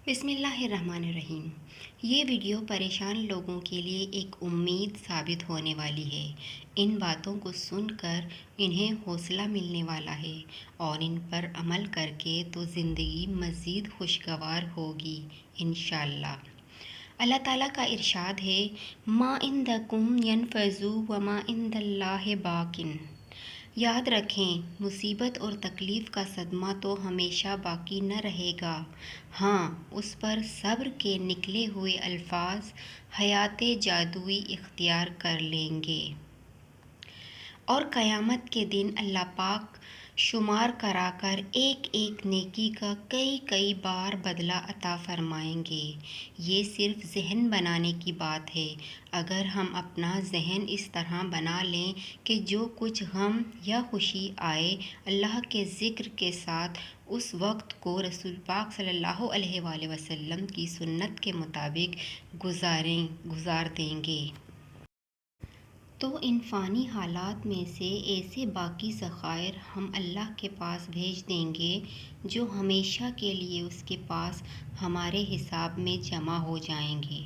बिस्मिल्लाहिर्रहमानिर्रहीम। ये वीडियो परेशान लोगों के लिए एक उम्मीद साबित होने वाली है। इन बातों को सुनकर इन्हें हौसला मिलने वाला है और इन पर अमल करके तो ज़िंदगी मज़ीद खुशगवार होगी इंशाअल्लाह। अल्लाह ताला का इरशाद है, मा इंदकुम यनफज़ु व मा इंदल्लाहि बाकिन। याद रखें, मुसीबत और तकलीफ़ का सदमा तो हमेशा बाकी न रहेगा। हाँ, उस पर सब्र के निकले हुए अल्फाज हयाते जादुई इख्तियार कर लेंगे और क़यामत के दिन अल्लाह पाक शुमार कराकर एक एक नेकी का कई कई बार बदला अता फरमाएंगे। ये सिर्फ़ ज़हन बनाने की बात है। अगर हम अपना ज़हन इस तरह बना लें कि जो कुछ गम या खुशी आए अल्लाह के ज़िक्र के साथ उस वक्त को रसूल पाक सल्लल्लाहु अलैहि वसल्लम की सुन्नत के मुताबिक गुजार देंगे तो इन फ़ानी हालात में से ऐसे बाकी ज़खायर हम अल्लाह के पास भेज देंगे जो हमेशा के लिए उसके पास हमारे हिसाब में जमा हो जाएंगे।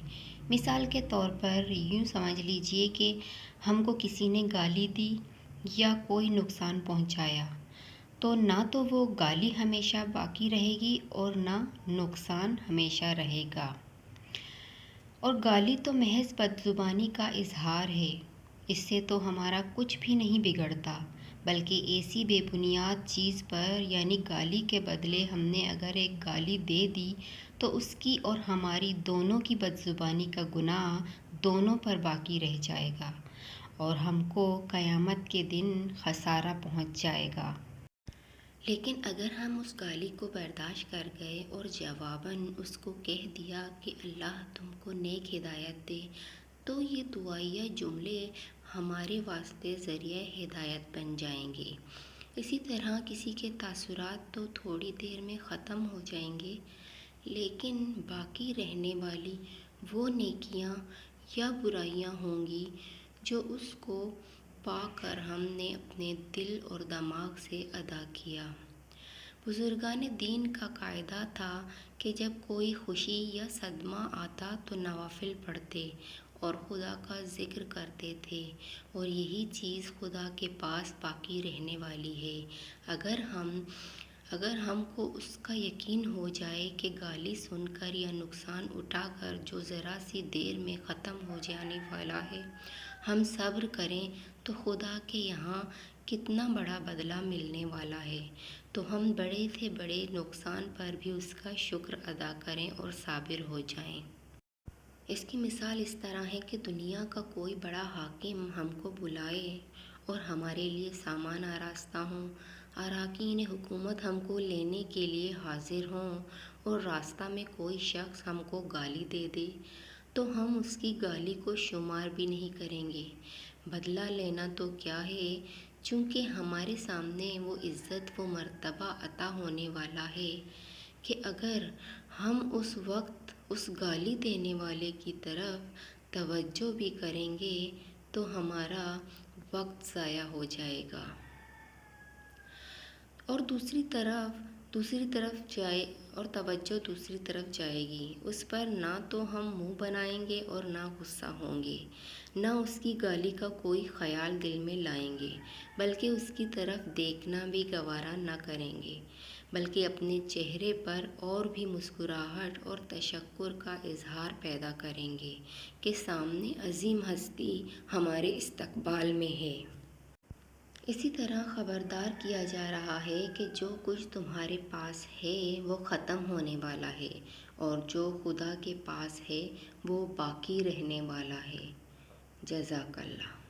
मिसाल के तौर पर यूँ समझ लीजिए कि हमको किसी ने गाली दी या कोई नुकसान पहुंचाया, तो ना तो वो गाली हमेशा बाकी रहेगी और ना नुकसान हमेशा रहेगा। और गाली तो महज बदज़ुबानी का इजहार है, इससे तो हमारा कुछ भी नहीं बिगड़ता, बल्कि ऐसी बेबुनियाद चीज़ पर यानी गाली के बदले हमने अगर एक गाली दे दी तो उसकी और हमारी दोनों की बदज़ुबानी का गुनाह दोनों पर बाकी रह जाएगा और हमको क़यामत के दिन खसारा पहुंच जाएगा। लेकिन अगर हम उस गाली को बर्दाश्त कर गए और जवाबन उसको कह दिया कि अल्लाह तुमको नेक हिदायत दे, तो ये दुआया जुमले हमारे वास्ते ज़रिया हिदायत बन जाएंगे। इसी तरह किसी के तासुरात तो थोड़ी देर में ख़त्म हो जाएंगे, लेकिन बाकी रहने वाली वो नेकियां या बुराइयां होंगी जो उसको पाकर हमने अपने दिल और दिमाग से अदा किया। बुजुर्गान दीन का कायदा था कि जब कोई खुशी या सदमा आता तो नवाफिल पढ़ते और खुदा का ज़िक्र करते थे, और यही चीज़ खुदा के पास बाकी रहने वाली है। अगर हमको उसका यकीन हो जाए कि गाली सुनकर या नुकसान उठाकर जो ज़रा सी देर में ख़त्म हो जाने वाला है हम सब्र करें, तो खुदा के यहाँ कितना बड़ा बदला मिलने वाला है। तो हम बड़े से बड़े नुकसान पर भी उसका शुक्र अदा करें और साबिर हो जाएं। इसकी मिसाल इस तरह है कि दुनिया का कोई बड़ा हाकिम हमको बुलाए और हमारे लिए सामान आरास्ता हों, अरकान हुकूमत हमको लेने के लिए हाजिर हों और रास्ता में कोई शख्स हमको गाली दे दे, तो हम उसकी गाली को शुमार भी नहीं करेंगे। बदला लेना तो क्या है, चूँकि हमारे सामने वो इज़्ज़त वो मर्तबा अता होने वाला है कि अगर हम उस वक्त उस गाली देने वाले की तरफ तवज्जो भी करेंगे तो हमारा वक्त ज़ाया हो जाएगा और दूसरी तरफ जाए और तवज्जो दूसरी तरफ जाएगी। उस पर ना तो हम मुंह बनाएंगे और ना गुस्सा होंगे, ना उसकी गाली का कोई ख्याल दिल में लाएंगे, बल्कि उसकी तरफ देखना भी गवारा ना करेंगे, बल्कि अपने चेहरे पर और भी मुस्कुराहट और तशक्कुर का इजहार पैदा करेंगे कि सामने अजीम हस्ती हमारे इस्तकबाल में है। इसी तरह ख़बरदार किया जा रहा है कि जो कुछ तुम्हारे पास है वो ख़त्म होने वाला है और जो खुदा के पास है वो बाकी रहने वाला है। जज़ाकल्लाह।